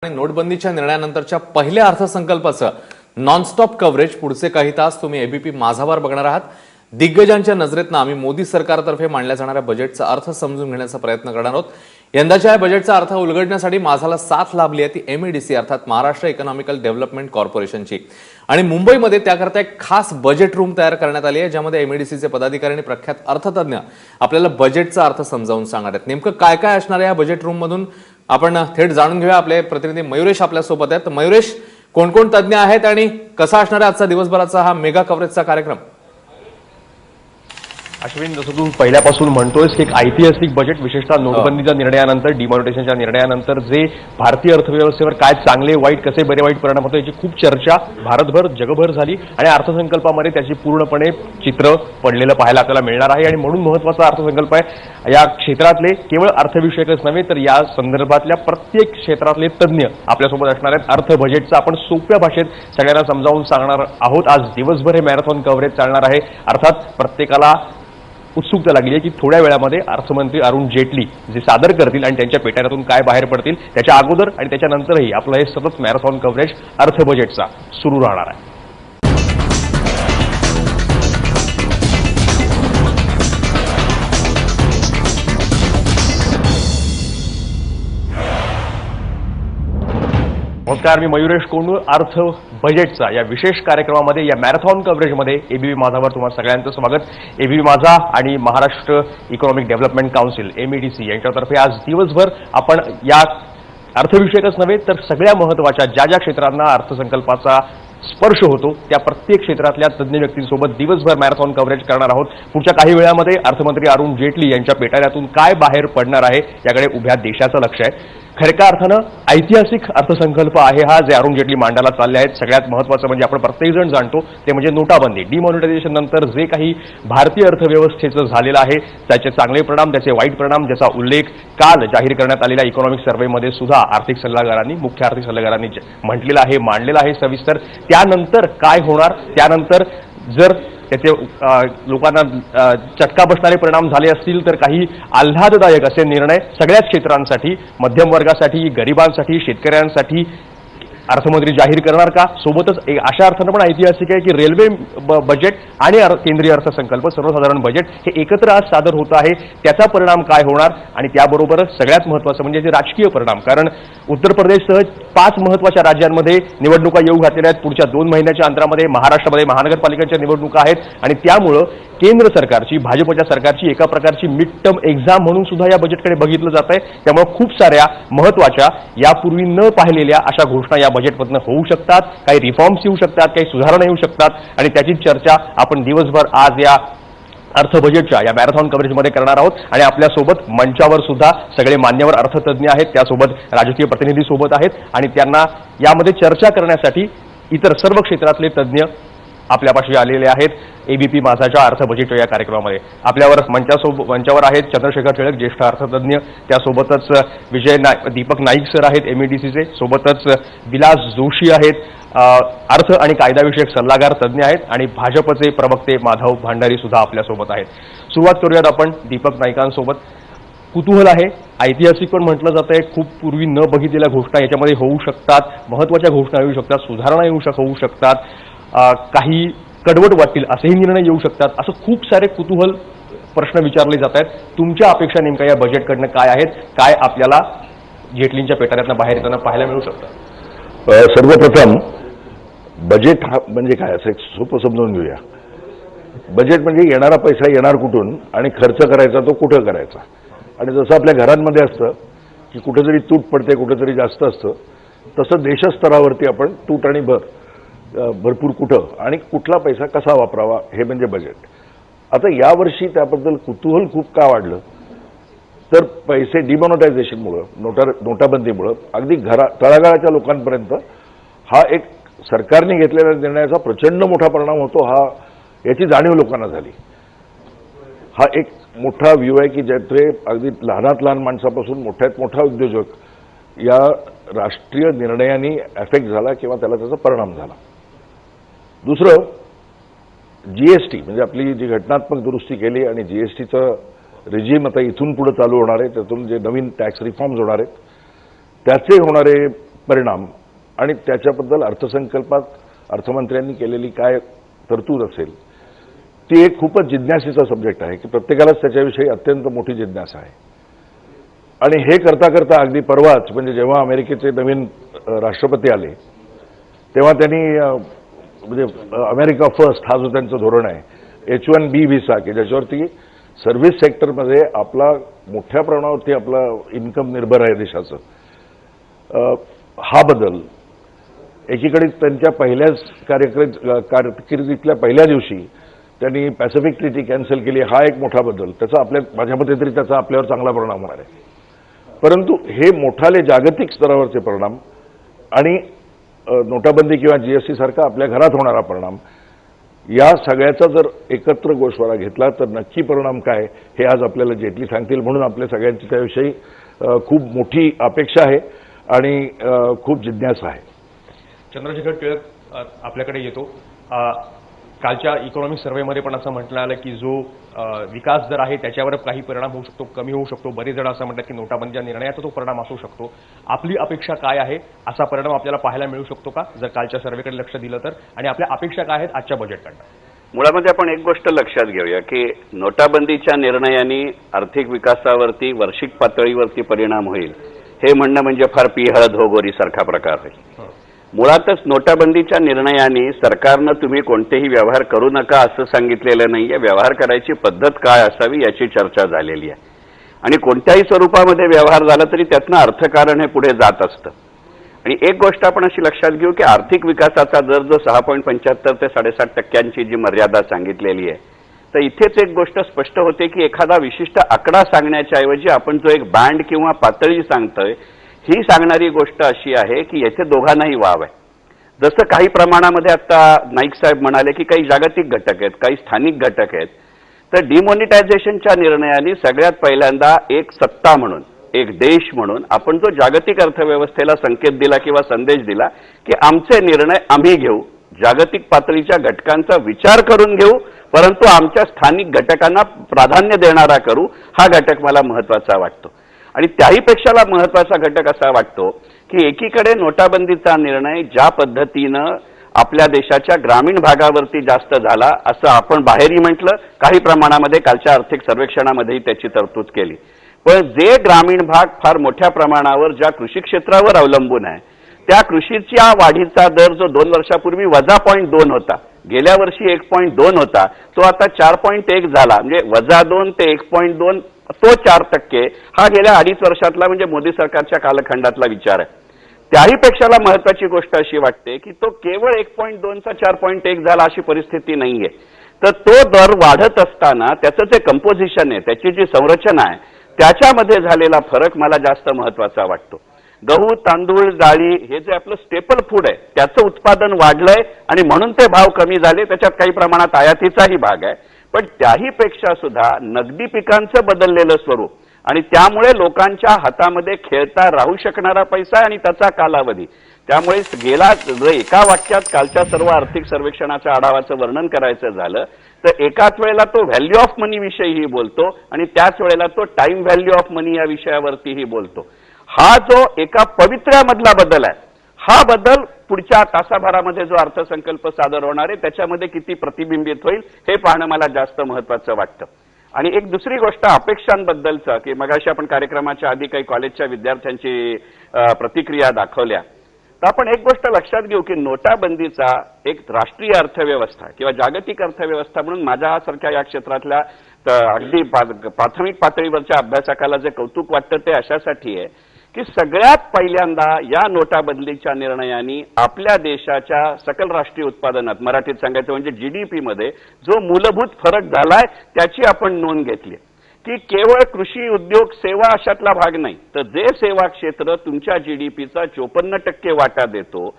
आणि नोटबंदीच्या निर्णयानंतरच्या पहिल्या अर्थसंकल्पाचं नॉनस्टॉप कव्हरेज पुढचे काही तास तुम्ही एबीपी माझावर बघणार आहात। दिग्गजांच्या नजरेतनं आम्ही मोदी सरकारतर्फे मांडल्या जाणाऱ्या बजेटचा अर्थ समजून घेण्याचा प्रयत्न करणार आहोत। यंदाच्या या बजेटचा अर्थ उलगडण्यासाठी माझाला साथ लाभली आहे ती एमईडीसी अर्थात महाराष्ट्र इकॉनॉमिकल डेव्हलपमेंट कॉर्पोरेशनची आणि मुंबईमध्ये त्याकरता एक खास बजेट रूम तयार करण्यात आली आहे, ज्यामध्ये एमईडीसीचे पदाधिकारी आणि प्रख्यात अर्थतज्ञ आपल्याला बजेटचा अर्थ समजावून सांगणार आहेत। नेमकं काय काय असणार आहे या बजेट रूम मधून आपण थेट जाणून घेऊया। आपले प्रतिनिधी मयुरेश आपल्या सोबत आहेत। मयुरेश, कोण कोण तज्ञ आहेत आणि कसा असणार आहे आजचा दिवसभराचा हा मेगा कव्हरेजचा कार्यक्रम? अश्विन, जसं तू पहिल्यापासून म्हणतोयस की एक ऐतिहासिक बजेट, विशेषतः नोटबंदीच्या निर्णयानंतर, डिमॉनिटायझेशनच्या निर्णयानंतर जे भारतीय अर्थव्यवस्थेवर काय चांगले वाईट कसे बरे वाईट परिणाम होतो याची खूप चर्चा भारतभर जगभर झाली आणि अर्थसंकल्पामध्ये त्याची पूर्णपणे चित्र पडलेलं पाहायला आपल्याला मिळणार आहे। आणि म्हणून महत्त्वाचा अर्थसंकल्प आहे। या क्षेत्रातले केवळ अर्थविषयकच नव्हे तर या संदर्भातल्या प्रत्येक क्षेत्रातले तज्ञ आपल्यासोबत असणार आहेत। अर्थ बजेटचं आपण सोप्या भाषेत सगळ्यांना समजावून सांगणार आहोत। आज दिवसभर हे मॅरेथॉन कव्हरेज चालणार आहे। अर्थात प्रत्येकाला उत्सुकता लागली आहे की थोड्या वेळामध्ये अर्थमंत्री अरुण जेटली जे सादर करतील आणि त्यांच्या पेटाऱ्यातून काय बाहेर पडतील, त्याच्या अगोदर आणि त्याच्यानंतरही आपलं हे सतत मॅरेथॉन कव्हरेज अर्थ बजेटचा सुरू राहणार आहे। नमस्कार, मी मयुरेश कोंडू। अर्थ बजेटचा या विशेष कार्यक्रमामध्ये, या मॅरेथॉन कव्हरेजमध्ये एबीपी माझावर तुम्हाला सगळ्यांचं स्वागत। एबीपी माझा आणि महाराष्ट्र इकॉनॉमिक डेव्हलपमेंट काउन्सिल एमईडीसी यांच्यातर्फे आज दिवसभर आपण या अर्थविषयकच नव्हे तर सगळ्या महत्त्वाच्या ज्या क्षेत्रांना अर्थसंकल्पाचा स्पर्श होतो त्या प्रत्येक क्षेत्रातल्या तज्ञ व्यक्तींसोबत दिवसभर मॅरेथॉन कव्हरेज करणार आहोत। पुढच्या काही वेळामध्ये अर्थमंत्री अरुण जेटली यांच्या पेटाऱ्यातून काय बाहेर पडणार आहे याकडे उभ्या देशाचं लक्ष आहे। खऱ्या अर्थानं ऐतिहासिक अर्थसंकल्प आहे हा, जे अरुण जेटली मांडायला चालले आहेत। सगळ्यात महत्त्वाचं म्हणजे आपण प्रत्येकजण जाणतो ते म्हणजे नोटाबंदी, डिमॉनिटायझेशन नंतर जे काही भारतीय अर्थव्यवस्थेचं झालेलं आहे त्याचे चांगले परिणाम, त्याचे वाईट परिणाम, ज्याचा उल्लेख काल जाहीर करण्यात आलेल्या इकॉनॉमिक सर्व्हेमध्ये सुद्धा आर्थिक सल्लागारांनी, मुख्य आर्थिक सल्लागारांनी म्हटलेलं आहे, मांडलेलं आहे सविस्तर। त्यानंतर काय होणार, त्यानंतर जर त्याचे लोकांना चटका बसणारे परिणाम झाले असतील तर काही आल्हाददायक असे निर्णय सगळ्याच क्षेत्रांसाठी, मध्यम वर्गासाठी, गरिबांसाठी, शेतकऱ्यांसाठी अर्थमंत्री जाहीर करणार का? सोबतच अशा अर्थानं पण ऐतिहासिक आहे की रेल्वे बजेट आणि केंद्रीय अर्थसंकल्प, सर्वसाधारण बजेट हे एकत्र आज सादर होत आहे। त्याचा परिणाम काय होणार आणि त्याबरोबरच सगळ्यात महत्त्वाचं म्हणजे जे राजकीय परिणाम, कारण उत्तर प्रदेशसह 5 महत्त्वाच्या राज्यांमध्ये निवडणुका येऊ घातलेल्या आहेत। पुढच्या 2 महिन्याच्या अंतरामध्ये महाराष्ट्रामध्ये महानगरपालिकांच्या निवडणुका आहेत आणि त्यामुळं केंद्र सरकारची, भाजपच्या सरकारची एका प्रकारची मिड टर्म एक्झाम म्हणून सुद्धा या बजेटकडे बघितलं जात आहे। त्यामुळे खूप साऱ्या महत्त्वाच्या यापूर्वी न पाहिलेल्या अशा घोषणा या बजेटमधनं होऊ शकतात, काही रिफॉर्म्स येऊ शकतात, काही सुधारणा येऊ शकतात आणि त्याची चर्चा आपण दिवसभर आज या अर्थ बजेटच्या या मॅरेथॉन कव्हरेजमध्ये करणार आहोत। आणि आपल्यासोबत मंचावर सुद्धा सगळे मान्यवर अर्थतज्ञ आहेत, त्यासोबत राजकीय प्रतिनिधी सोबत आहेत आणि त्यांना यामध्ये चर्चा करण्यासाठी इतर सर्व क्षेत्रातले तज्ञ आपल्यापाशी आलेले आहेत। एबीपी माझाच्या अर्थ बजेटच्या या कार्यक्रमामध्ये आपल्यावर मंचावर आहेत चंद्रशेखर टिळक, ज्येष्ठ अर्थतज्ञ, त्यासोबतच दीपक नाईक सर आहेत एमईडीसीचे, सोबतच विलास जोशी आहेत, अर्थ आणि कायदाविषयक सल्लागार तज्ञ आहेत आणि भाजपचे प्रवक्ते माधव भांडारी सुद्धा आपल्यासोबत आहेत। सुरुवात करूयात आपण दीपक नाईकांसोबत। कुतूहल आहे, ऐतिहासिक पण म्हटलं जात आहे, खूप पूर्वी न बघितलेल्या घोषणा याच्यामध्ये होऊ शकतात, महत्त्वाच्या घोषणा येऊ शकतात, सुधारणा होऊ शकतात, काही कडवट वाटतील असेही निर्णय येऊ शकतात, असं खूप सारे कुतूहल प्रश्न विचारले जात आहेत। तुमच्या अपेक्षा नेमक्या या बजेटकडनं काय आहेत? काय आपल्याला जेटलींच्या पेटाऱ्यातनं बाहेर येताना पाहायला मिळू शकतं? सर्वप्रथम बजेट म्हणजे काय असं एक सोपं समजून घेऊया। बजेट म्हणजे येणारा पैसा येणार कुठून आणि खर्च करायचा तो कुठं करायचा। आणि जसं आपल्या घरांमध्ये असतं की कुठेतरी तूट पडते, कुठेतरी जास्त असतं, तसं देशस्तरावरती आपण तूट आणि भरपूर कुठं आणि कुठला पैसा कसा वापरावा हे म्हणजे बजेट। आता यावर्षी त्याबद्दल कुतूहल खूप का वाढलं तर पैसे डिमॉनिटायझेशनमुळं, नोटाबंदीमुळं अगदी तळागाळाच्या लोकांपर्यंत हा एक सरकारने घेतलेल्या निर्णयाचा प्रचंड मोठा परिणाम होतो, याची जाणीव लोकांना झाली। हा एक मोठा व्ह्यू आहे की ज्याचे अगदी लहानात लहान माणसापासून मोठ्यात मोठा उद्योजक या राष्ट्रीय निर्णयांनी एफेक्ट झाला किंवा त्याचा परिणाम झाला। दुसरं जीएसटी म्हणजे आपली जी घटनात्मक दुरुस्ती केली आणि जीएसटीचं रिजीम आता इथून पुढे चालू होणार आहे, त्यातून जे नवीन टॅक्स रिफॉर्म्स होणार आहेत त्याचे होणारे परिणाम आणि त्याच्याबद्दल अर्थसंकल्पात अर्थमंत्र्यांनी केलेली काय तरतूद असेल ती एक खूपच जिज्ञासेचा सब्जेक्ट आहे की प्रत्येकालाच त्याच्याविषयी अत्यंत मोठी जिज्ञासा आहे. आणि हे करता करता अगदी परवाच म्हणजे जेव्हा अमेरिकेचे नवीन राष्ट्रपती आले तेव्हा त्यांनी म्हणजे अमेरिका फर्स्ट हा जो त्यांचं धोरण आहे H-1B व्हिसा की ज्याच्यावरती सर्व्हिस सेक्टरमध्ये आपला मोठ्या प्रमाणावरती आपला इन्कम निर्भर आहे देशाचं, हा बदल एकीकडे त्यांच्या पहिल्याच कारकिर्दीतल्या पहिल्या दिवशी त्यांनी पॅसिफिक ट्रीटी कॅन्सल केली, हा एक मोठा बदल. त्याचा माझ्या मते तरी त्याचा आपल्यावर चांगला परिणाम होणार आहे. परंतु हे मोठाले जागतिक स्तरावरचे परिणाम आणि नोटाबंदी किंवा जीएसटी सारखा आपल्या घरात होणारा परिणाम या सगळ्याचा जर एकत्र गोषवारा घेतला तर नक्की परिणाम काय हे आज आपल्याला जेटली सांगतील. म्हणून आपल्या सगळ्यांची त्याविषयी खूप मोठी अपेक्षा आहे आणि खूप जिज्ञासा आहे. चंद्रशेखर टिळक आपल्याकडे येतो. कालच्या इकॉनॉमिक सर्व्हेमध्ये पण असं म्हटलं आलं की जो विकास दर आहे त्याच्यावर काही परिणाम होऊ शकतो, कमी होऊ शकतो. बरेच जण असं म्हणतात की नोटाबंदीच्या निर्णयाचा तो परिणाम असू शकतो. आपली अपेक्षा काय आहे, असा परिणाम आपल्याला पाहायला मिळू शकतो का जर कालच्या सर्व्हेकडे लक्ष दिलं तर, आणि आपल्या अपेक्षा काय आहेत आजच्या बजेटकडनं? मुळामध्ये आपण एक गोष्ट लक्षात घेऊया की नोटाबंदीच्या निर्णयाने आर्थिक विकासावरती वार्षिक पातळीवरती परिणाम होईल हे म्हणणं म्हणजे फार पिहळद होगोरी सारखा प्रकार होईल. मुळातच नोटाबंदीच्या निर्णयाने सरकारनं तुम्ही कोणतेही व्यवहार करू नका असं सांगितलेलं नाहीये. व्यवहार करायची पद्धत काय असावी याची चर्चा झालेली आहे आणि कोणत्याही स्वरूपामध्ये व्यवहार झाला तरी त्यातनं अर्थकारण हे पुढे जात असतं. आणि एक गोष्ट आपण अशी लक्षात घेऊ की आर्थिक विकासाचा दर जो 6.75 ते 7.5% जी मर्यादा सांगितलेली आहे तर इथेच एक गोष्ट स्पष्ट होते की एखादा विशिष्ट आकडा सांगण्याच्या ऐवजी आपण जो एक बँड किंवा पातळी सांगतोय ही सांगणारी गोष्ट अशी आहे की येथे दोघांनाही वाव आहे. जसं काही प्रमाणामध्ये आता नाईक साहेब म्हणाले की काही जागतिक घटक आहेत, काही स्थानिक घटक आहेत, तर डिमॉनिटायझेशनच्या निर्णयाने सगळ्यात पहिल्यांदा एक सत्ता म्हणून, एक देश म्हणून आपण जो जागतिक अर्थव्यवस्थेला संकेत दिला किंवा संदेश दिला की आमचे निर्णय आम्ही घेऊ, जागतिक पातळीच्या घटकांचा विचार करून घेऊ, परंतु आमच्या स्थानिक घटकांना प्राधान्य देणारा करू, हा घटक मला महत्वाचा वाटतो. आणि त्याही पेक्षाला महत्वाचा घटक असा वाटतो की एकीकडे नोटाबंदीचा निर्णय ज्या पद्धतीनं आपल्या देशाच्या ग्रामीण भागावरती जास्त झाला असं आपण बाहेरही म्हटलं, काही प्रमाणामध्ये कालच्या आर्थिक सर्वेक्षणामध्येही त्याची तरतूद केली. पण जे ग्रामीण भाग फार मोठ्या प्रमाणावर ज्या कृषी क्षेत्रावर अवलंबून आहे त्या कृषीच्या वाढीचा दर जो 2 वर्षापूर्वी -0.2 होता, गेल्या वर्षी 1.2 होता, तो आता 4.1 झाला. म्हणजे -2 ते 1.2 तो 4% हा गेल्या 2.5 वर्षातला म्हणजे मोदी सरकारच्या कालखंडातला विचार आहे. त्याही पेक्षाला महत्वाची गोष्ट अशी वाटते की तो केवळ 1.2 चा 4.1 झाला अशी परिस्थिती नाहीये. तर तो दर वाढत असताना त्याचं जे कंपोझिशन आहे, त्याची जी संरचना आहे, त्याच्यामध्ये झालेला फरक मला जास्त महत्वाचा वाटतो. गहू, तांदूळ, डाळी हे जे आपलं स्टेपल फूड आहे त्याचं उत्पादन वाढलंय आणि म्हणून ते भाव कमी झाले. त्याच्यात काही प्रमाणात आयातीचाही भाग आहे, पण त्याही पेक्षा सुद्धा नगदी पिकांचं बदललेलं स्वरूप आणि त्यामुळे लोकांच्या हातामध्ये खेळता राहू शकणारा पैसा आणि त्याचा कालावधी, त्यामुळे गेला एका वाक्यात कालच्या सर्व आर्थिक सर्वेक्षणाच्या आढावाचं वर्णन करायचं झालं तर एकाच वेळेला तो व्हॅल्यू ऑफ मनी विषयीही बोलतो आणि त्याच वेळेला तो टाइम व्हॅल्यू ऑफ मनी या विषयावरतीही बोलतो. हा जो एका पवित्र्यामधला बदल आहे, हा बदल पुढच्या तासाभरामध्ये जो अर्थसंकल्प सादर होणार आहे त्याच्यामध्ये किती प्रतिबिंबित होईल हे पाहणं मला जास्त महत्वाचं वाटतं. आणि एक दुसरी गोष्ट अपेक्षांबद्दलचं की मगाशी आपण कार्यक्रमाच्या आधी काही कॉलेजच्या विद्यार्थ्यांची प्रतिक्रिया दाखवल्या, तर आपण एक गोष्ट लक्षात घेऊ की नोटाबंदीचा एक राष्ट्रीय अर्थव्यवस्था किंवा जागतिक अर्थव्यवस्था म्हणून माझ्यासारख्या या क्षेत्रातल्या अगदी प्राथमिक पातळीवरच्या अभ्यासकाला जे कौतुक वाटतं ते अशासाठी आहे की सगळ्यात पहिल्यांदा या नोटाबंदीच्या निर्णयाने आपल्या देशाच्या सकल राष्ट्रीय उत्पादनात, मराठीत सांगायचं म्हणजे GDP मध्ये जो मूलभूत फरक झालाय त्याची आपण नोंद घेतली की केवळ कृषी, उद्योग, सेवा अशातला भाग नाही, तर जे सेवा क्षेत्र तुमच्या GDPचा 54% वाटा देतो,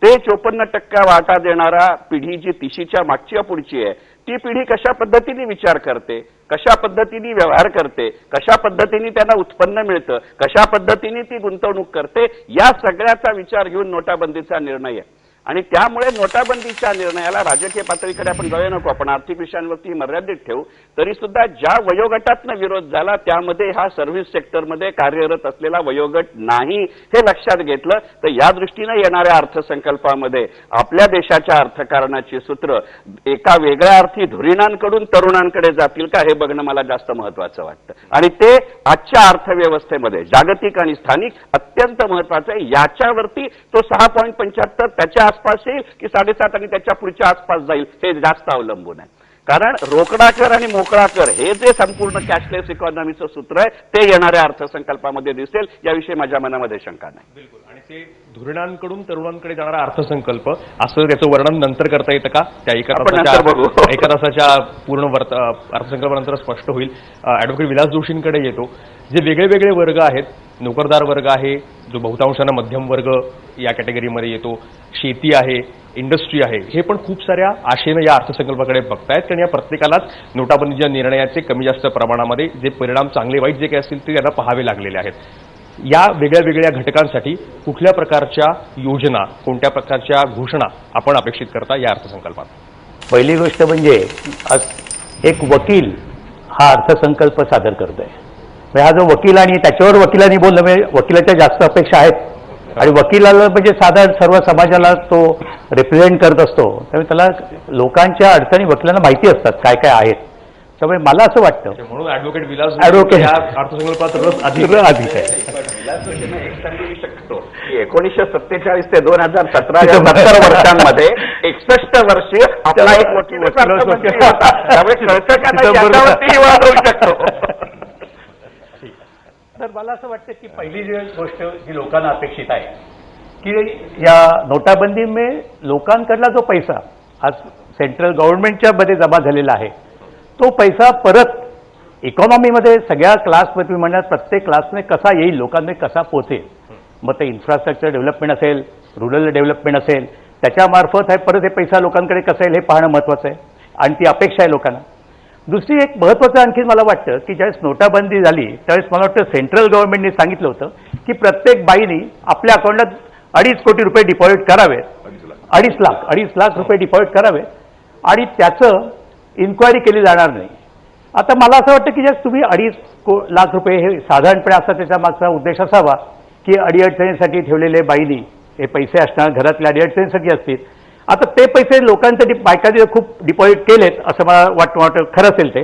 ते 54% वाटा देणारा पिढी जी 30च्या मागच्या पुढची आहे ती पिढी कशा पद्धतीने विचार करते, कशा पद्धतीने व्यवहार करते, कशा पद्धतीने त्यांना उत्पन्न मिळतं, कशा पद्धतीने ती गुंतवणूक करते, या सगळ्याचा विचार घेऊन नोटाबंदीचा निर्णय आहे. आणि त्यामुळे नोटाबंदीच्या निर्णयाला राजकीय पातळीकडे आपण जाऊया नको, आपण आर्थिक विषयांवरती मर्यादित ठेवू, तरी सुद्धा ज्या वयोगटातनं विरोध झाला त्यामध्ये हा सर्व्हिस सेक्टरमध्ये कार्यरत असलेला वयोगट नाही हे लक्षात घेतलं तर या दृष्टीने येणाऱ्या अर्थसंकल्पामध्ये आपल्या देशाच्या अर्थकारणाची सूत्र एका वेगळ्या अर्थी धुरीणांकडून तरुणांकडे जातील का हे बघणं मला जास्त महत्वाचं वाटतं. आणि ते आजच्या अर्थव्यवस्थेमध्ये जागतिक आणि स्थानिक अत्यंत महत्वाचं आहे. याच्यावरती तो 6.75 त्याच्या आसपास येईल की 7.5 आणि त्याच्या पुढच्या आसपास जाईल हे जास्त अवलंबून आहे. कारण रोकडा कर आणि मोकळा कर हे जे संपूर्ण कॅशलेस इकॉनॉमीचं सूत्र आहे ते येणाऱ्या अर्थसंकल्पामध्ये दिसेल याविषयी माझ्या मनामध्ये शंका नाही. बिलकुल. आणि ते धोरणांकडून तरुणांकडे जाणारा अर्थसंकल्प असं त्याचं वर्णन नंतर करता येतं का? त्या एका तासाच्या पूर्ण अर्थसंकल्पानंतर स्पष्ट होईल. ॲडव्होकेट विलास जोशींकडे येतो. जे वेगळे वेगळे वर्ग आहेत, नोकरदार वर्ग आहे जो बहुतांशानं मध्यम वर्ग या कॅटेगरीमध्ये येतो, शेती आहे, इंडस्ट्री आहे, हे पण खूप साऱ्या आशेनं या अर्थसंकल्पाकडे बघतायत. कारण या प्रत्येकालाच नोटाबंदीच्या निर्णयाचे कमी जास्त प्रमाणामध्ये जे परिणाम चांगले वाईट जे काही असतील ते त्यांना पाहावे लागलेले आहेत. या वेगळ्या वेगळ्या घटकांसाठी कुठल्या प्रकारच्या योजना, कोणत्या प्रकारच्या घोषणा आपण अपेक्षित करता या अर्थसंकल्पात? पहिली गोष्ट म्हणजे आज एक वकील हा अर्थसंकल्प सादर करतोय. हा जो वकील आणि त्याच्यावर वकिलांनी बोललं म्हणजे वकिलाच्या जास्त अपेक्षा आहेत आणि वकिलाला म्हणजे साधारण सर्व समाजाला तो रिप्रेझेंट करत असतो, त्यामुळे त्याला लोकांच्या अडचणी वकिलांना माहिती असतात काय काय आहेत. त्यामुळे मला असं वाटतं म्हणून ॲडव्होकेट विलास या अर्थसंकल्पात रस अधिक आहे. एक सांगू शकतो की 1947 ते 2017 या 70 वर्षांमध्ये 61 वर्षीय आपला एक वकील त्यामुळे कळतं का नाही याच्यावरती वाद होऊ शकतो. तर मला असं वाटतं की पहिली जी गोष्ट जी लोकांना अपेक्षित आहे की या नोटाबंदीमुळे लोकांकडला जो पैसा आज सेंट्रल गव्हर्नमेंटच्या मध्ये जमा झालेला आहे तो पैसा परत इकॉनॉमीमध्ये सगळ्या क्लासमध्ये म्हणण्यात प्रत्येक क्लासने कसा येईल, लोकांना कसा पोहोचेल. मग ते इन्फ्रास्ट्रक्चर डेव्हलपमेंट असेल, रुरल डेव्हलपमेंट असेल, त्याच्यामार्फत आहे परत हे पैसा लोकांकडे कसा येईल हे पाहणं महत्त्वाचं आहे आणि ती अपेक्षा आहे लोकांना. दुसरी एक महत्त्वाचं आणखी मला वाटतं की ज्यावेळेस नोटाबंदी झाली त्यावेळेस मला वाटतं सेंट्रल गव्हर्नमेंटने सांगितलं होतं की प्रत्येक बाईनी आपल्या अकाउंटात 2.5 कोटी रुपये डिपॉझिट करावे, 2.5 लाख रुपये डिपॉझिट करावे आणि त्याचं इन्क्वायरी केली जाणार नाही. आता मला असं वाटतं की जर तुम्ही 2.5 लाख रुपये हे साधारणपणे असा त्याच्या मागचा उद्देश असावा की अडीअडचणीसाठी ठेवलेले बाईनी हे पैसे असणार घरातल्या अडीअडचणीसाठी असतील. आता ते पैसे लोकांसाठी बायकांनी खूप डिपॉझिट केलेत असं मला वाटतं खरं असेल ते.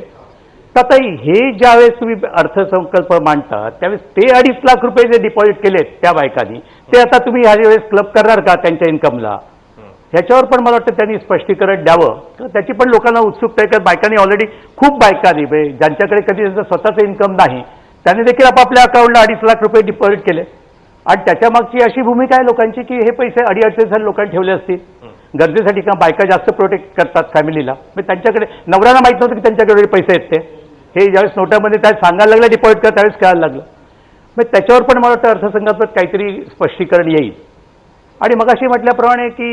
तर आता हे ज्यावेळेस तुम्ही अर्थसंकल्प मांडता त्यावेळेस ते 2.5 लाख रुपये जे डिपॉझिट केलेत त्या बायकांनी ते आता तुम्ही ह्या वेळेस क्लब करणार का त्यांच्या इन्कमला? ह्याच्यावर पण मला वाटतं त्यांनी स्पष्टीकरण द्यावं. तर त्याची पण लोकांना उत्सुकता आहे. कारण बायकांनी ऑलरेडी खूप बायकांनी ज्यांच्याकडे कधी त्यांचं स्वतःचं इन्कम नाही त्यांनी देखील आपापल्या अकाउंटला 2.5 लाख रुपये डिपॉझिट केले आणि त्याच्या मागची अशी भूमिका आहे लोकांची की हे पैसे अडीअडचणीसाठी लोकांनी ठेवले असतील गरजेसाठी. का बायका जास्त प्रोटेक्ट करतात फॅमिलीला, मग त्यांच्याकडे नवऱ्याला माहित नव्हतं की त्यांच्याकडे पैसे आहेत ते. हे ज्यावेळेस नोटामध्ये त्या सांगायला लागलं डिपॉझिट कर त्यावेळेस कळायला लागलं. मग त्याच्यावर पण मला वाटतं अर्थसंकल्पात काहीतरी स्पष्टीकरण येईल. आणि मगाशी म्हटल्याप्रमाणे की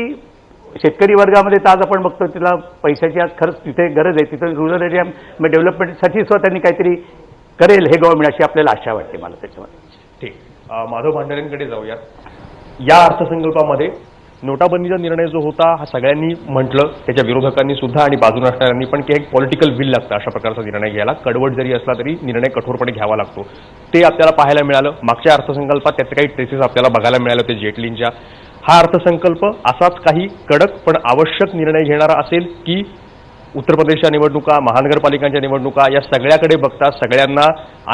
शेतकरी वर्गामध्ये तर आज आपण बघतो तिला पैशाची आज खरंच तिथे गरज आहे. तिथे रुरल एरिया डेव्हलपमेंटसाठी सुद्धा त्यांनी काहीतरी करेल हे गव्हर्नमेंट अशी आपल्याला आशा वाटते मला त्याच्यामध्ये. ठीक. माधव भांडारेंकडे जाऊयात. या अर्थसंकल्पामध्ये नोटाबंदीचा निर्णय जो होता हा सगळ्यांनी म्हटलं, त्याच्या विरोधकांनी सुद्धा आणि बाजूने असणाऱ्यांनी पण की एक पॉलिटिकल विल लागतं अशा प्रकारचा निर्णय घ्यायला. कडवट जरी असला तरी निर्णय कठोरपणे घ्यावा लागतो. ते आपल्याला पाहायला मिळालं. मागच्या अर्थसंकल्पात त्याचे काही ट्रेसेस आपल्याला बघायला मिळाले होते जेटलींच्या. हा अर्थसंकल्प असाच काही कडक पण आवश्यक निर्णय घेणारा असेल की उत्तर प्रदेशच्या निवडणुका, महानगरपालिकांच्या निवडणुका या सगळ्याकडे बघता सगळ्यांना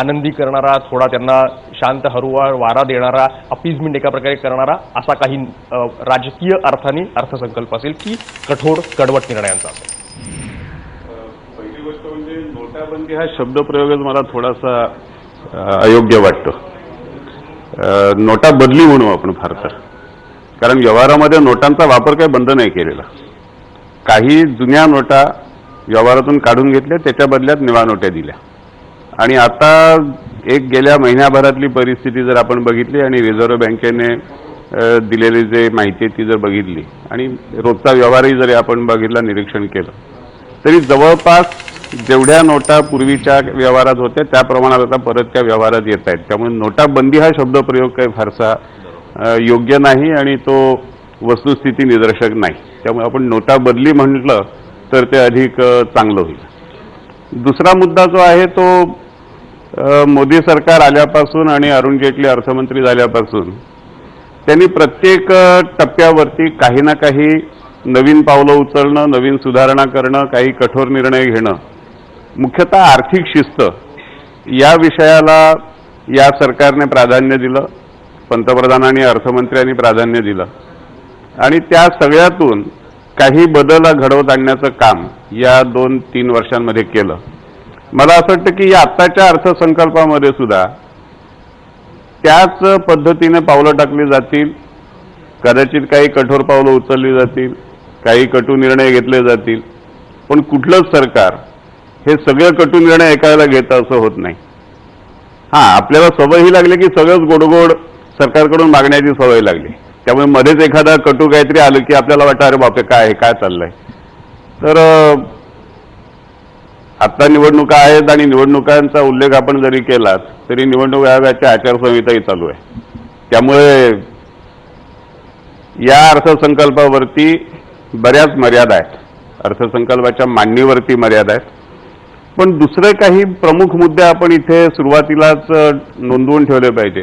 आनंदी करणारा, थोडा त्यांना शांत हळूवार वारा देणारा, अपीजमेंट एका प्रकारे करणारा असा काही राजकीय अर्थाने अर्थसंकल्प असेल की कठोर कडवट निर्णयांचा असेल? पहिली गोष्ट म्हणजे नोटाबंदी हा शब्दप्रयोगच मला थोडासा अयोग्य वाटतो. नोटा बदली म्हणू आपण फार तर, कारण व्यवहारामध्ये नोटांचा वापर काही बंद नाही केलेला. काही जुन्या नोटा व्यवहारातून काढून घेतल्या, त्याच्या बदल्यात नव्या नोटा दिल्या. आणि आता एक गेल्या महिन्याभरातली परिस्थिती जर आपण बघितली आणि रिझर्व्ह बँकेने दिलेली जे माहिती आहे ती जर बघितली आणि रोजचा व्यवहारही जरी आपण बघितला, निरीक्षण केलं, तरी जवळपास जेवढ्या नोटा पूर्वीच्या व्यवहारात होत्या त्या प्रमाणात आता परत त्या व्यवहारात येत आहेत. त्यामुळे नोटाबंदी हा शब्दप्रयोग काही फारसा योग्य नाही आणि तो वस्तुस्थिती निदर्शक नाही. त्यामुळे आपण नोटा बदली म्हटलं तर ते अधिक चांगलं होईल. दुसरा मुद्दा जो आहे तो मोदी सरकार आल्यापासून आणि अरुण जेटली अर्थमंत्री झाल्यापासून त्यांनी प्रत्येक टप्प्यावरती काही ना काही नवीन पावलं उचलणं, नवीन सुधारणा करणं, काही कठोर निर्णय घेणं, मुख्यतः आर्थिक शिस्त या विषयाला या सरकारने प्राधान्य दिलं, पंतप्रधानांनी अर्थमंत्र्यांनी प्राधान्य दिलं आणि त्या सगळ्यातून काही बदल घडवत आणण्याचं काम या 2-3 वर्षांमध्ये केलं. मला असं वाटतं की या आत्ताच्या अर्थसंकल्पामध्ये सुद्धा त्याच पद्धतीने पावलं टाकली जातील. कदाचित काही कठोर पावलं उचलली जातील, काही कटू निर्णय घेतले जातील, पण कुठलंच सरकार हे सगळं कटू निर्णय ऐकायला घेतं असं होत नाही. आपल्याला सवय ही लागली की सगळंच गोडगोड सरकारकडून मागण्याची सवय लागली. त्यामुळे मध्येच एखादा कटू काहीतरी आलं की आपल्याला वाटतं अरे बापरे काय चाललंय. तर आता निवडणुका आहेत आणि निवडणुकांचा उल्लेख आपण जरी केला तरी निवडणूक आयोगाची आचारसंहिताही चालू आहे. त्यामुळे या अर्थसंकल्पावरती बऱ्याच मर्यादा आहेत, अर्थसंकल्पाच्या मांडणीवरती मर्यादा आहेत. पण दुसरे काही प्रमुख मुद्दे आपण इथे सुरुवातीलाच नोंदवून ठेवले पाहिजे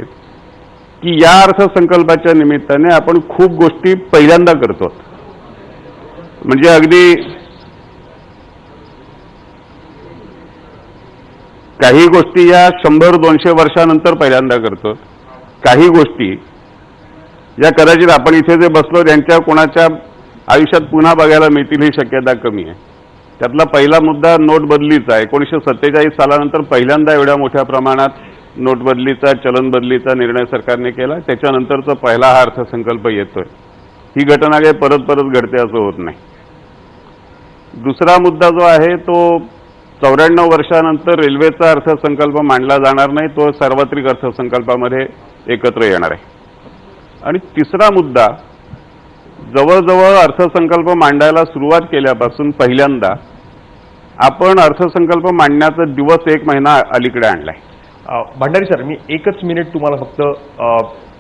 की या अर्थसंकल्पाच्या निमित्ताने आपण खूप गोष्टी पहिल्यांदा करतो. म्हणजे अगदी काही गोष्टी या 100-200 वर्षानंतर पहिल्यांदा करतो. काही गोष्टी या कदाचित आपण इथे जे बसलो त्यांच्या कोणाच्या आयुष्यात पुन्हा बघायला मिळतील ही शक्यता कमी आहे. त्यातला पहिला मुद्दा नोटबदलीचा आहे. 1947 सालानंतर पहिल्यांदा एवढ्या मोठ्या प्रमाणात नोटबदलीचा, चलन बदलीचा निर्णय सरकारने केला. त्याच्यानंतरचा पहिला हा अर्थसंकल्प येतोय. ही घटना काही परत परत घडते असं होत नाही. दुसरा मुद्दा जो आहे तो 94 वर्षानंतर रेल्वेचा अर्थसंकल्प मांडला जाणार नाही, तो सार्वत्रिक अर्थसंकल्पामध्ये एकत्र येणार आहे. आणि तिसरा मुद्दा, जवळजवळ अर्थसंकल्प मांडायला सुरुवात केल्यापासून पहिल्यांदा आपण अर्थसंकल्प मांडण्याचा दिवस 1 महिना अलीकडे आणलाय. भंडारी सर, मी 1 मिनिट तुम्हाला फक्त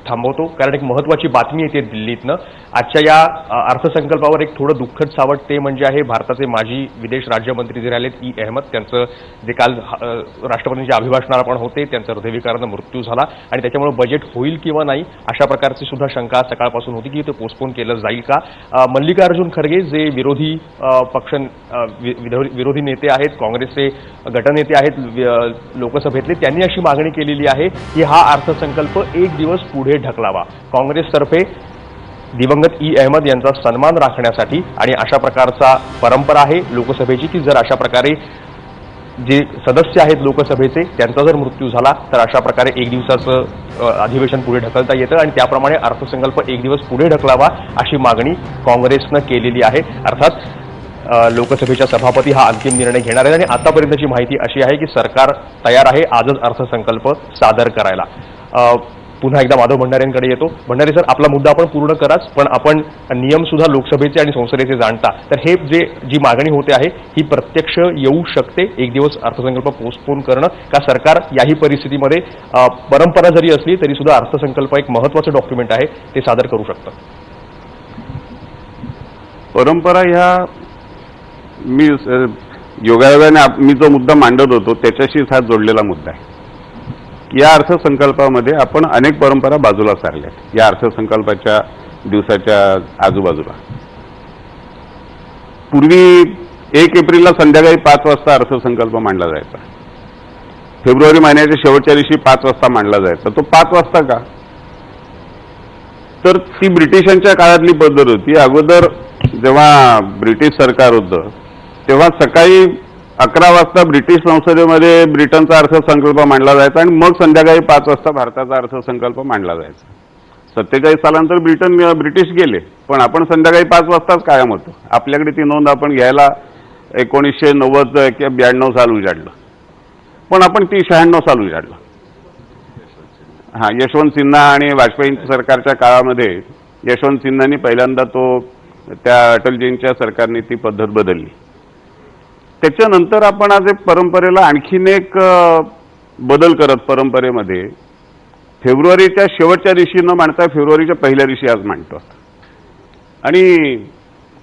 थांबवतो, कारण एक महत्त्वाची बातमी येते दिल्लीतनं. आजच्या या अर्थसंकल्पावर एक थोडं दुःखद सावट ते म्हणजे आहे भारताचे माजी विदेश राज्यमंत्री जे राहिलेत ई अहमद, त्यांचं जे काल राष्ट्रपतींच्या अभिभाषणाला पण होते, त्यांचा हृदयविकारानं मृत्यू झाला आणि त्याच्यामुळे बजेट होईल किंवा नाही अशा प्रकारची सुद्धा शंका सकाळपासून होती की ते पोस्टपोन केलं जाईल का. मल्लिकार्जुन खरगे जे विरोधी पक्ष विरोधी नेते आहेत, काँग्रेसचे गटनेते आहेत लोकसभेतले, त्यांनी अशी मागणी केलेली आहे की हा अर्थसंकल्प 1 दिवस पुढे ढकलावा. काँग्रेसतर्फे दिवंगत ई अहमद यांचा सन्मान राखण्यासाठी आणि अशा प्रकारचा परंपरा आहे लोकसभेची की जर अशा प्रकारे जे सदस्य आहेत लोकसभेचे त्यांचा जर मृत्यू झाला तर अशा प्रकारे 1 दिवसाचं अधिवेशन पुढे ढकलता येतं आणि त्याप्रमाणे अर्थसंकल्प 1 दिवस पुढे ढकलावा अशी मागणी काँग्रेसनं केलेली आहे. अर्थात लोकसभेच्या सभापती हा अंतिम निर्णय घेणार आहेत आणि आतापर्यंतची माहिती अशी आहे की सरकार तयार आहे आजच अर्थसंकल्प सादर करायला. पुन्हा एकदा माधव भंडारेंकडे येतो. भंडारे सर, आपला मुद्दा आपण पूर्ण कराच, पण आपण नियम सुद्धा लोकसभेचे आणि संसदेचे जाणता, तर हे जी मागणी होते आहे ही प्रत्यक्ष येऊ शकते 1 दिवस अर्थसंकल्प पोस्टपोन करणं का सरकार याही परिस्थितीमध्ये परंपरा जरी असली तरी सुद्धा अर्थसंकल्प एक महत्त्वाचं डॉक्युमेंट आहे ते सादर करू शकतं? परंपरा ह्या मी योगायोगाने मी जो मुद्दा मांडत होतो त्याच्याशीच हा जोडलेला मुद्दा आहे. या अर्थसंकल्पामध्ये आपण अनेक परंपरा बाजूला सारल्यात. या अर्थसंकल्पाच्या दिवसाच्या आजूबाजूला पूर्वी 1 एप्रिलला संध्याकाळी 5 वाजता अर्थसंकल्प मांडला जायचा. फेब्रुवारी महिन्याच्या शेवटच्या दिवशी 5 वाजता मांडला जायचा. तो 5 वाजता का? तर ती ब्रिटिशांच्या काळातली पद्धत होती. अगोदर जेव्हा ब्रिटिश सरकार होतं तेव्हा सकाळी 11 वाजता ब्रिटिश संसदेमध्ये ब्रिटनचा अर्थसंकल्प मांडला जायचा आणि मग संध्याकाळी 5 वाजता भारताचा अर्थसंकल्प मांडला जायचा. 47 सालानंतर ब्रिटिश गेले, पण आपण संध्याकाळी 5 वाजताच कायम होतो. आपल्याकडे ती नोंद आपण घ्यायला 1990 किंवा 92 साल उजाडलं, पण आपण ती 96 साल उजाडलं. यशवंत सिन्हा आणि वाजपेयी सरकारच्या काळामध्ये यशवंत सिन्हांनी पहिल्यांदा त्या अटलजींच्या सरकारने ती पद्धत बदलली. त्याच्यानंतर आपण आज परंपरेला आणखीन एक बदल करत आणि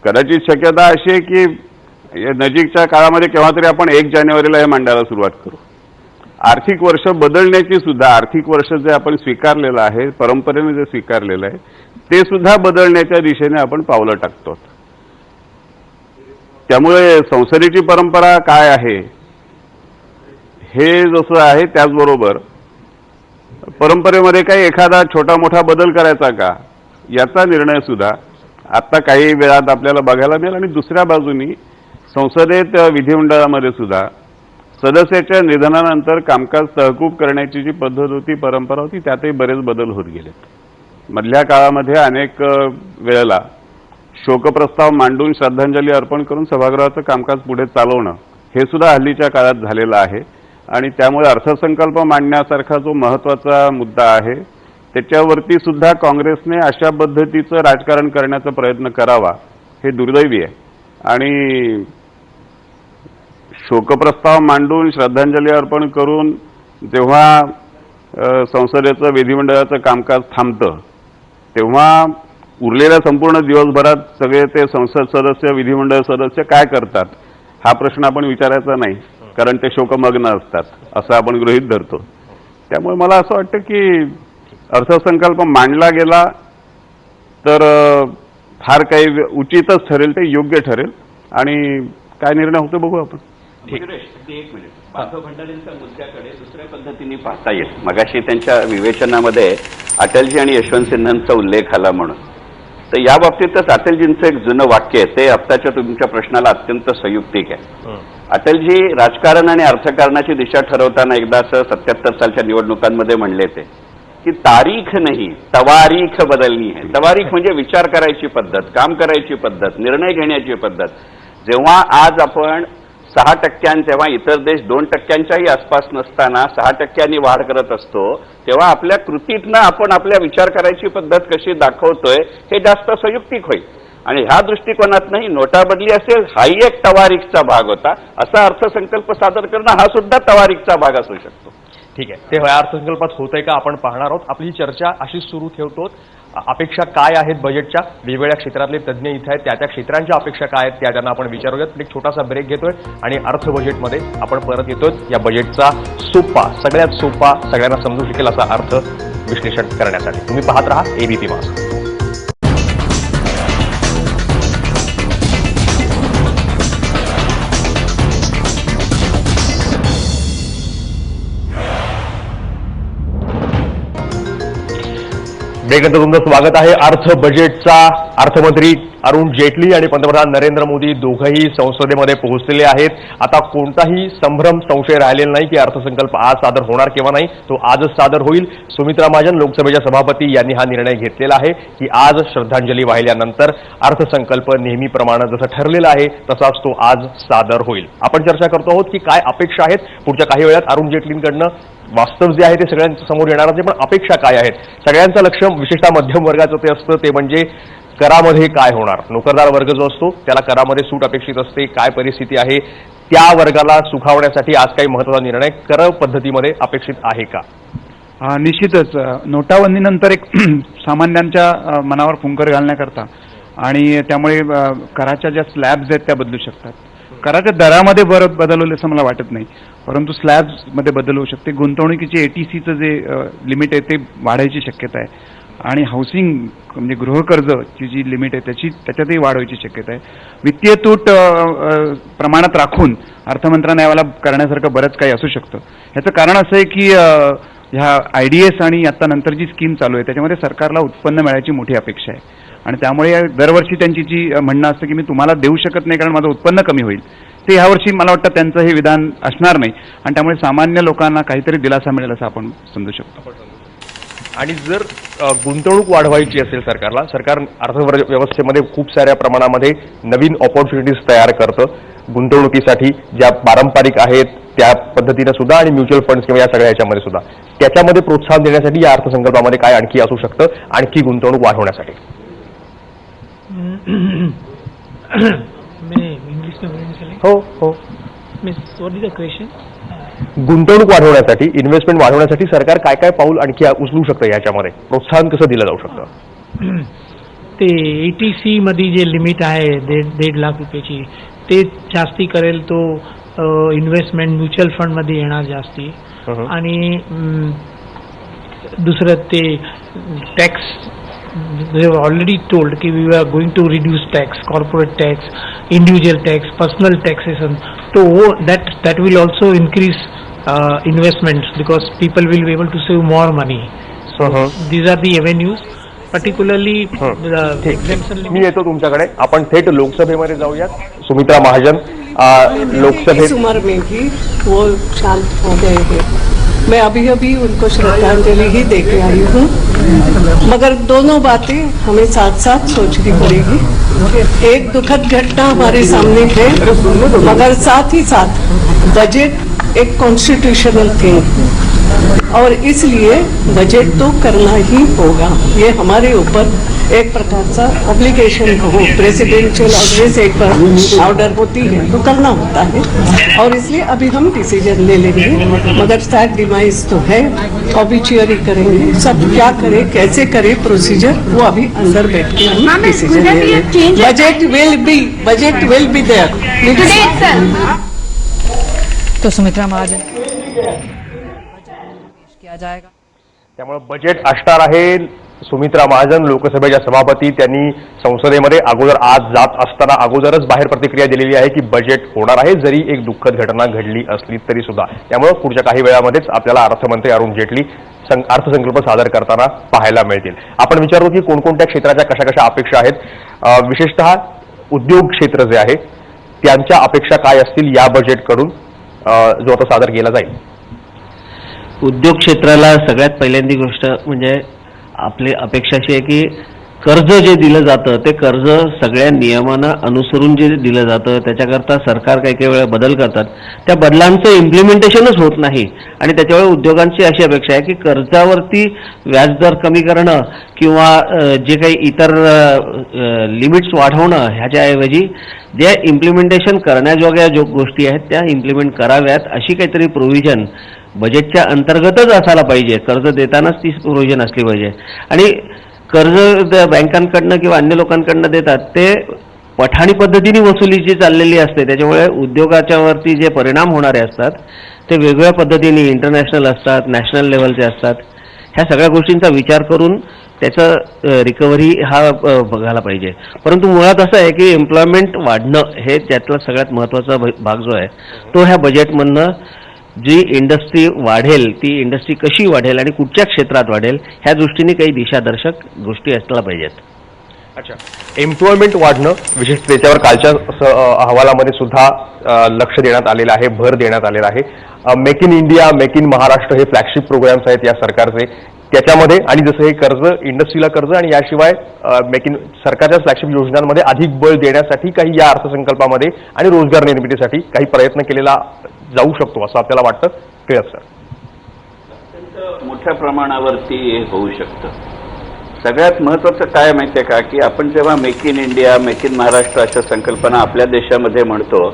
कदाचित शक्यता अशी आहे की या नजीकच्या काळामध्ये केव्हा तरी आपण 1 जानेवारीला हे मांडायला सुरुवात करू. आर्थिक वर्ष बदलण्याची सुद्धा, आर्थिक वर्ष जे आपण स्वीकारलेलं आहे, परंपरेने जे स्वीकारलेलं आहे, ते सुद्धा बदलण्याच्या दिशेने आपण पावलं टाकतो. त्यामुळे संसदेची परंपरा काय आहे हे जसं आहे त्याचबरोबर परंपरेमध्ये काही एखादा छोटा मोठा बदल करायचा का याचा निर्णय सुद्धा आता काही वेळात आपल्याला बघायला मिळेल. आणि दुसऱ्या बाजूनी संसदेत विधिमंडळामध्ये सुद्धा सदस्याच्या निधनानंतर कामकाज तहकूब करण्याची जी पद्धत होती, परंपरा होती, त्यातही बरेच बदल होत गेलेत. मधल्या काळामध्ये अनेक वेळेला शोकप्रस्ताव मांडून श्रद्धांजली अर्पण करून सभागृहाचं कामकाज पुढे चालवणं हे सुद्धा हल्लीच्या काळात झालेलं आहे. आणि त्यामुळे अर्थसंकल्प मांडण्यासारखा जो महत्वाचा मुद्दा आहे त्याच्यावरती सुद्धा काँग्रेसने अशा पद्धतीचं राजकारण करण्याचा प्रयत्न करावा हे दुर्दैवी आहे. आणि शोकप्रस्ताव मांडून श्रद्धांजली अर्पण करून जेव्हा संसदेचं विधिमंडळाचं कामकाज थांबतं तेव्हा उरलेल्या संपूर्ण दिवसभरात सगळे ते संसद सदस्य, विधिमंडळ सदस्य काय करतात हा प्रश्न आपण विचारायचा नाही, कारण ते शोकमग्न असतात असं आपण गृहीत धरतो. त्यामुळे मला असं वाटतं की अर्थसंकल्प मांडला गेला तर फार काही उचितच ठरेल, ते योग्य ठरेल. आणि काय निर्णय होतो बघू आपण. एक मिनिट, माधव भंडारींच्या मुद्द्याकडे दुसऱ्या पद्धतीने पाहता येईल. मगाशी त्यांच्या विवेचनामध्ये अटलजी आणि यशवंत सिन्हांचा उल्लेख आला म्हणून, तर या बाबतीतच अटलजींचं एक जुनं वाक्य आहे, ते आत्ताच्या तुमच्या प्रश्नाला अत्यंत संयुक्तिक आहे. अटलजी राजकारण आणि अर्थकारणाची दिशा ठरवताना एकदा असं 77 सालच्या निवडणुकांमध्ये म्हणले ते की तारीख नाही तवारीख बदलणी आहे. तवारीख म्हणजे विचार करायची पद्धत, काम करायची पद्धत, निर्णय घेण्याची पद्धत. जेव्हा आज आपण 6% तेव्हा इतर देश 2%च्याही आसपास नसताना 6% वाढ करत असतो, तेव्हा आपल्या कृतीतनं आपण आपल्या विचार करायची पद्धत कशी दाखवतोय हे जास्त संयुक्तिक होईल. आणि ह्या दृष्टिकोनातनंही नोटाबदली असेल हाही एक तवारीखचा भाग होता. असा अर्थसंकल्प सादर करणं हा सुद्धा तवारीखचा भाग असू शकतो. ठीक आहे, ते अर्थसंकल्पात होतंय का आपण पाहणार आहोत. आपली चर्चा अशीच सुरू ठेवतो. अपेक्षा काय आहेत बजेटच्या, वेगवेगळ्या क्षेत्रातले तज्ज्ञ इथे आहेत, त्या क्षेत्रांच्या अपेक्षा काय आहेत त्या त्यांना आपण विचारूयात. एक छोटासा ब्रेक घेतोय आणि अर्थ बजेटमध्ये आपण परत येतोय. या बजेटचा सोपा, सगळ्यात सोपा, सगळ्यांना समजू शकेल असा अर्थ विश्लेषण करण्यासाठी तुम्ही पाहत राहा एबीपी माझा. ब्रेकनंतर तुमचं स्वागत आहे. अर्थ बजेटचा अर्थमंत्री अरुण जेटली आणि पंतप्रधान नरेंद्र मोदी दोघंही संसदेमध्ये पोहोचलेले आहेत. आता कोणताही संभ्रम, संशय राहिलेला नाही की अर्थसंकल्प आज सादर होणार किंवा नाही, तो आजच सादर होईल. सुमित्रा महाजन लोकसभेच्या सभापती यांनी हा निर्णय घेतलेला आहे की आज श्रद्धांजली वाहिल्यानंतर अर्थसंकल्प नेहमीप्रमाणे जसं ठरलेला आहे तसाच तो आज सादर होईल. आपण चर्चा करतो आहोत की काय अपेक्षा आहेत पुढच्या काही वेळात अरुण जेटलींकडनं. वास्तव जे आहे ते सगळ्यांच्या समोर येणार आहे, पण अपेक्षा काय आहेत. सगळ्यांचं लक्ष विशेषतः मध्यम वर्गाचं ते असतं, ते म्हणजे करामध्ये काय होणार. नोकरदार वर्ग जो असतो त्याला करामध्ये सूट अपेक्षित असते. काय परिस्थिती आहे, त्या वर्गाला सुखावण्यासाठी आज काही महत्त्वाचा निर्णय कर पद्धतीमध्ये अपेक्षित आहे का? निश्चितच नोटाबंदीनंतर एक सामान्यांच्या मनावर फुंकर घालण्याकरता आणि त्यामुळे कराच्या ज्या स्लॅब्स आहेत त्या बदलू शकतात. कराच्या दरामध्ये बदल होईल असं मला वाटत नाही, परंतु स्लॅब्समध्ये बदल होऊ शकते. गुंतवणुकीचे ATCचं जे लिमिट आहे ते वाढायची शक्यता आहे आणि हाऊसिंग म्हणजे गृहकर्जची जी लिमिट आहे त्याच्यातही वाढ व्हायची शक्यता आहे. वित्तीय तूट प्रमाणात राखून अर्थमंत्रालयाला करण्यासारखं बरंच काही असू शकतं. ह्याचं कारण असं आहे की ह्या IDS आणि आता नंतर जी स्कीम चालू आहे त्याच्यामध्ये सरकारला उत्पन्न मिळायची मोठी अपेक्षा आहे आणि त्यामुळे दरवर्षी त्यांची जी म्हणणं असतं की मी तुम्हाला देऊ शकत नाही कारण माझं उत्पन्न कमी होईल, ते ह्यावर्षी मला वाटतं त्यांचं हे विधान असणार नाही आणि त्यामुळे सामान्य लोकांना काहीतरी दिलासा मिळेल असं आपण समजू शकतो. आणि जर गुंतवणूक वाढवायची असेल सरकारला, सरकार अर्थव्यवस्थेमध्ये खूप साऱ्या प्रमाणामध्ये नवीन ऑपॉर्च्युनिटीज तयार करतं गुंतवणुकीसाठी, ज्या पारंपरिक आहेत त्या पद्धतीने सुद्धा आणि म्युच्युअल फंड्स किंवा या सगळ्या ह्याच्यामध्ये सुद्धा, त्याच्यामध्ये प्रोत्साहन देण्यासाठी या अर्थसंकल्पामध्ये काय आणखी असू शकतं, आणखी गुंतवणूक वाढवण्यासाठी? हो हो, गुंतवणूक वाढवण्यासाठी, इन्व्हेस्टमेंट वाढवण्यासाठी सरकार काय काय पाऊल आणखी उचलू शकतं, याच्यामध्ये प्रोत्साहन कसं दिलं जाऊ शकतं? ते ATC मध्ये जे लिमिट आहे 1.5 लाख रुपयाची ते जास्ती करेल तो इन्व्हेस्टमेंट म्युच्युअल फंड मध्ये येणार जास्ती. आणि दुसरं ते tax they have already told कि we are going to reduce tax, corporate tax, individual tax, personal taxation. So that will also increase investments because people will be able to save more money. So these are the avenues. Particularly the exemption limit. मी येतो तुमच्याकडे. आपण थेट लोकसभेमध्ये जाऊयात. सुमित्रा महाजन लोकसभेत इस उम्र में भी वो शांत हो गए हैं. मैं अभी उनको श्रद्धांजलि ही दे के आई हूँ, मगर दोनों बातें हमें साथ साथ सोचनी पड़ेगी. एक दुखद घटना हमारे सामने है, मगर साथ ही साथ बजट एक कॉन्स्टिट्यूशनल थिंग और इसलिए बजट तो करना ही होगा. ये हमारे ऊपर एक प्रकार सा ऑब्लिगेशन हो. प्रेसिडेंशियल ऑर्डर एक बार ऑर्डर होती है तो करना होता है और इसलिए अभी हम डिसीजन ले लेंगे. मगर शायद डिवाइस तो है, ऑबिचुअरी करेंगे, सब क्या करें कैसे करें प्रोसीजर वो अभी अंदर बैठ के हम डिसीजन ले लेंगे. Budget will be there. तो सुमित्रा महाजन किया जाएगा. त्यामुळे बजेट असणार आहे. सुमित्रा महाजन लोकसभेच्या सभापती त्यांनी संसदेमध्ये अगोदर आज जात असताना अगोदरच बाहेर प्रतिक्रिया दिलेली आहे की बजेट होणार आहे जरी एक दुःखद घटना घडली असली तरी सुद्धा. त्यामुळे पुढच्या काही वेळामध्येच आपल्याला अर्थमंत्री अरुण जेटली अर्थसंकल्प सादर करताना पाहायला मिळतील. आपण विचारतो की कोणकोणत्या क्षेत्राच्या कशा कशा अपेक्षा आहेत. विशेषतः उद्योग क्षेत्र जे आहे त्यांच्या अपेक्षा काय असतील या बजेटकडून जो आता सादर केला जाईल. उद्योग क्षेत्राला सगळ्यात पहिल्यांदी गोष्ट म्हणजे आपली अपेक्षा अशी आहे की कर्ज जे दिलं जातं ते कर्ज सगळ्या नियमांना अनुसरून जे दिलं जातं त्याच्याकरता सरकार काही वेळा बदल करतात. त्या बदलांचं इम्प्लिमेंटेशनच होत नाही आणि त्याच्यामुळे उद्योगांची अशी अपेक्षा आहे की कर्जावरती व्याजदर कमी करणं किंवा जे काही इतर लिमिट्स वाढवणं ह्याच्याऐवजी जे इम्प्लिमेंटेशन करण्याजोग्या जो गोष्टी आहेत त्या इम्प्लिमेंट कराव्यात अशी काहीतरी प्रोव्हिजन बजेटच्या अंतर्गतच असायला पाहिजे. कर्ज देतानाच ती प्रोव्हिजन असली पाहिजे. आणि कर्ज बँकांकडनं किंवा अन्य लोकांकडनं देतात ते पठाणी पद्धतीने वसुलीची चाललेली असते. त्याच्यामुळे उद्योगाच्या वरती जे परिणाम होणारे असतात ते वेगवेगळ्या पद्धतीने इंटरनॅशनल असतात, नॅशनल लेव्हलचे असतात. ह्या सगळ्या गोष्टींचा विचार करून त्याचं रिकव्हरी हा बघायला पाहिजे. परंतु मुळात असं आहे की एम्प्लॉयमेंट वाढणं हे त्यातला सगळ्यात महत्त्वाचा भाग जो आहे तो ह्या बजेटमधनं जी इंडस्ट्री वाढेल ती इंडस्ट्री कशी वाढेल आणि कुठच्या क्षेत्रात वाढेल ह्या दृष्टीने काही दिशादर्शक गोष्टी असल्या पाहिजेत. अच्छा, एम्प्लॉयमेंट वाढणं विशेष त्याच्यावर कालच्या अहवालामध्ये सुद्धा लक्ष देण्यात आलेलं आहे, भर देण्यात आलेला आहे. Make in India, make in Maharashtra हे फ्लॅगशिप प्रोग्राम्स आहेत या सरकारचे. त्याच्यामध्ये आणि जसं हे कर्ज इंडस्ट्रीला कर्ज आणि याशिवाय मेक इन सरकारच्या फ्लॅगशिप योजनांमध्ये अधिक बळ देण्यासाठी काही या अर्थसंकल्पामध्ये आणि रोजगार निर्मितीसाठी काही प्रयत्न केलेला जाऊ शकतो असं आपल्याला वाटतं. टिळक सर, अत्यंत मोठ्या प्रमाणावरती हे होऊ शकतं. सगळ्यात महत्वाचं काय माहिती आहे का की आपण जेव्हा make in India, make in Maharashtra अशा संकल्पना आपल्या देशामध्ये म्हणतो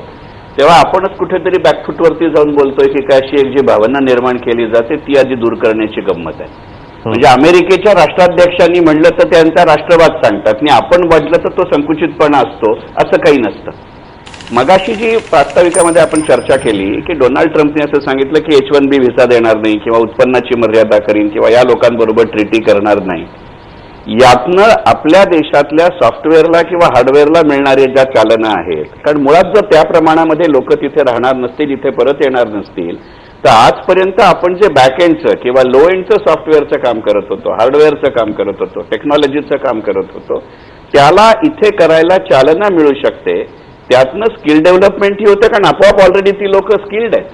तेव्हा आपणच कुठेतरी बॅकफूटवरती जाऊन बोलतोय की काय अशी एक जी भावना निर्माण केली जाते ती आधी दूर करण्याची गंमत आहे. म्हणजे अमेरिकेच्या राष्ट्राध्यक्षांनी म्हणलं तर त्यांचा राष्ट्रवाद सांगतात आणि आपण म्हटलं तर तो संकुचितपणा असतो असं काही नसतं. मगाशी जी प्रास्ताविकामध्ये आपण चर्चा केली की डोनाल्ड ट्रम्पने असं सांगितलं की H-1B व्हिसा देणार नाही किंवा उत्पन्नाची मर्यादा करीन किंवा या लोकांबरोबर ट्रीटी करणार नाही. यातनं आपल्या देशातल्या सॉफ्टवेअरला किंवा हार्डवेअरला मिळणारे ज्या चालना आहेत, कारण मुळात जर त्या प्रमाणामध्ये लोक तिथे राहणार नसतील, इथे परत येणार नसतील तर आजपर्यंत आपण जे बॅकएंडचं किंवा लो एंडचं सॉफ्टवेअरचं काम करत होतो, हार्डवेअरचं काम करत होतो, टेक्नॉलॉजीचं काम करत होतो त्याला इथे करायला चालना मिळू शकते. त्यातनं स्किल डेव्हलपमेंट ही होतं कारण आपोआप ऑलरेडी ती लोक स्किल्ड आहेत.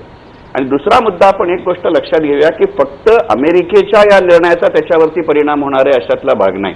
आणि दुसरा मुद्दा आपण एक गोष्ट लक्षात घेऊया की फक्त अमेरिकेच्या या निर्णयाचा त्याच्यावरती परिणाम होणार आहे अशातला भाग नाही.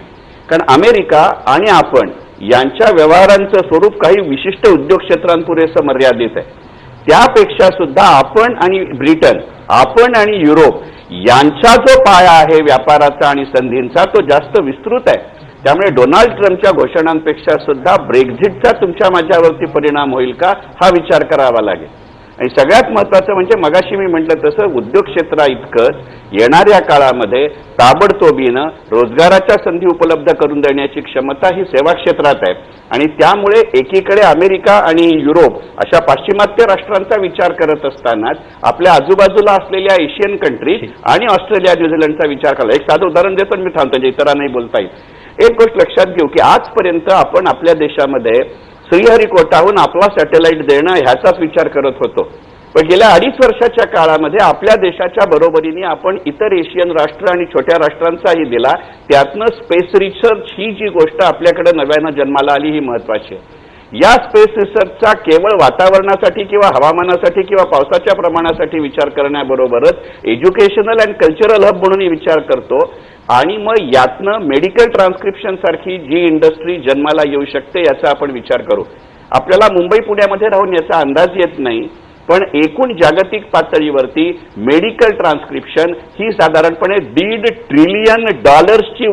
कारण अमेरिका आणि आपण यांच्या व्यवहारांचं स्वरूप काही विशिष्ट उद्योग क्षेत्रांपुरेसं मर्यादित आहे. त्यापेक्षा सुद्धा आपण आणि ब्रिटन, आपण आणि युरोप यांचा जो पाया आहे व्यापाराचा आणि संधींचा तो जास्त विस्तृत आहे. त्यामुळे डोनाल्ड ट्रम्पच्या घोषणांपेक्षा सुद्धा ब्रेक्झिटचा तुमच्या माझ्यावरती परिणाम होईल का हा विचार करावा लागेल. आणि सगळ्यात महत्वाचं म्हणजे मगाशी मी म्हटलं तसं उद्योग क्षेत्रा इतकंच येणाऱ्या काळामध्ये ताबडतोबीनं रोजगाराच्या संधी उपलब्ध करून देण्याची क्षमता ही सेवा क्षेत्रात आहे. आणि त्यामुळे एकीकडे अमेरिका आणि युरोप अशा पाश्चिमात्य राष्ट्रांचा विचार करत असतानाच आपल्या आजूबाजूला असलेल्या एशियन कंट्रीज आणि ऑस्ट्रेलिया न्यूझीलंडचा विचार करायला. एक साधं उदाहरण देतो मी थांबतो, म्हणजे इतरांनाही बोलता येईल. एक गोष्ट लक्षात घेऊ की आजपर्यंत आपण आपल्या देशामध्ये श्रीहरिकोटाहून आपला सॅटेलाइट देणं ह्याचाच विचार करत होतो. पण गेल्या 2.5 वर्षाच्या काळामध्ये आपल्या देशाच्या बरोबरीने आपण इतर एशियन राष्ट्र आणि छोट्या राष्ट्रांचाही दिला. त्यातनं स्पेस रिसर्च ही जी गोष्ट आपल्याकडे नव्यानं जन्माला आली ही महत्वाची आहे. या स्पेस रिसर्चचा केवळ वातावरणासाठी किंवा हवामानासाठी किंवा पावसाच्या प्रमाणासाठी विचार करण्याबरोबरच एज्युकेशनल अँड कल्चरल हब म्हणूनही विचार करतो. आणि मग यातनं मेडिकल ट्रान्स्क्रिप्शन सारखी जी इंडस्ट्री जन्माला येऊ शकते याचा आपण विचार करू. आपल्याला मुंबई पुण्यामध्ये राहून याचा अंदाज येत नाही, पण एकूण जागतिक पातळीवरती मेडिकल ट्रान्स्क्रिप्शन ही साधारणपणे $1.5 ट्रिलियन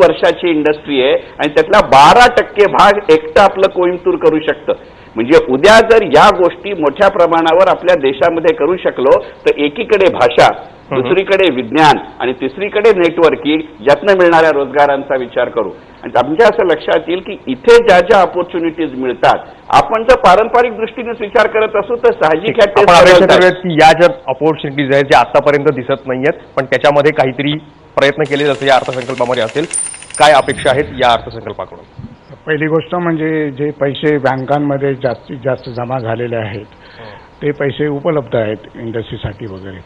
वर्षाची इंडस्ट्री आहे आणि त्यातला 12% भाग एकटं आपलं कोइंबतूर करू शकतं. म्हणजे उद्या जर या गोष्टी मोठ्या प्रमाणावर आपल्या देशामध्ये करू शकलो तर एकीकडे भाषा, दुसरीकडे विज्ञान आणि तिसरीकडे नेटवर्किंग यातनं मिळणाऱ्या रोजगारांचा विचार करू. आणि आमच्या असं लक्षात येईल की इथे ज्या ज्या ऑपॉर्च्युनिटीज मिळतात आपण जर पारंपरिक दृष्टीनेच विचार करत असू तर साहजिक की या ज्या ऑपॉर्च्युनिटीज आहेत ज्या आतापर्यंत दिसत नाहीयेत पण त्याच्यामध्ये काहीतरी प्रयत्न केले जसं या अर्थसंकल्पामध्ये असेल, काय अपेक्षा आहेत या अर्थसंकल्पाकडून? पहिली गोष्ट म्हणजे जे पैसे बँकांमध्ये जास्तीत जास्त जमा झालेले आहेत ते पैसे उपलब्ध आहेत इंडस्ट्रीसाठी वगैरे.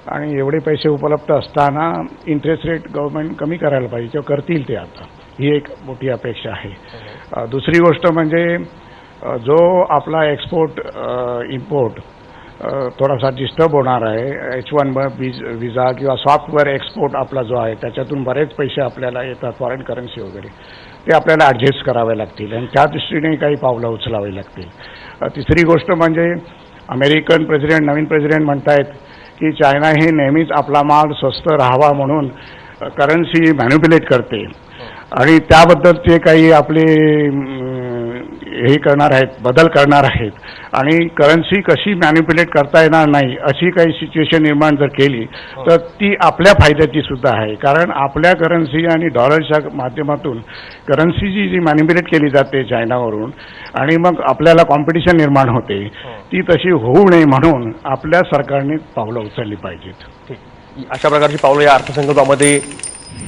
आणि एवढे पैसे उपलब्ध असताना इंटरेस्ट रेट गव्हर्नमेंट कमी करायला पाहिजे किंवा करतील ते आता, ही एक मोठी अपेक्षा आहे. दुसरी गोष्ट म्हणजे जो आपला एक्सपोर्ट इम्पोर्ट थोडासा डिस्टर्ब होणार आहे, H1 विजा किंवा सॉफ्टवेअर एक्सपोर्ट आपला जो आहे त्याच्यातून बरेच पैसे आपल्याला येतात फॉरेन करन्सी वगैरे, ते आपल्याला ॲडजस्ट करावे लागतील आणि त्या दृष्टीने काही पावलं उचलावी लागतील. तिसरी गोष्ट म्हणजे अमेरिकन प्रेसिडेंट, नवीन प्रेसिडेंट म्हणतायत की चायना हे नेहमीच आपला माल स्वस्त राहावा म्हणून करन्सी मॅन्युप्युलेट करते आणि त्याबद्दल ते काही आपले हे करणार आहेत, बदल करणार आहेत आणि करन्सी कशी मॅन्युप्युलेट करता येणार नाही अशी काही सिच्युएशन निर्माण जर केली तर ती आपल्या फायद्याची सुद्धा आहे. कारण आपल्या करन्सी आणि डॉलरच्या माध्यमातून करन्सी जी मॅन्युप्युलेट केली जाते चायनावरून आणि मग आपल्याला कॉम्पिटिशन निर्माण होते, ती तशी होऊ नये म्हणून आपल्या सरकारने पावलं उचलली पाहिजेत. अशा प्रकारची पावलं या अर्थसंकल्पामध्ये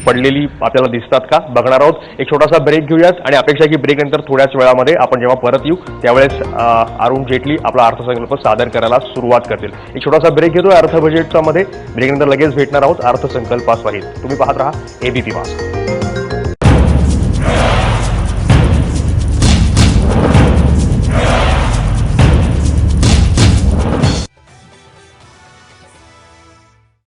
पडलेली आपल्याला दिसतात का बघणार आहोत. एक छोटासा ब्रेक घेऊयात आणि अपेक्षा की ब्रेक नंतर थोड्याच वेळामध्ये आपण जेव्हा परत येऊ त्यावेळेस अरुण जेटली आपला अर्थसंकल्प सादर करायला सुरुवात करतील. एक छोटासा ब्रेक घेतो अर्थ बजेटचा मध्ये. ब्रेक नंतर लगेच भेटणार आहोत अर्थसंकल्पासहित. तुम्ही पाहत राहा एबीपी माझा.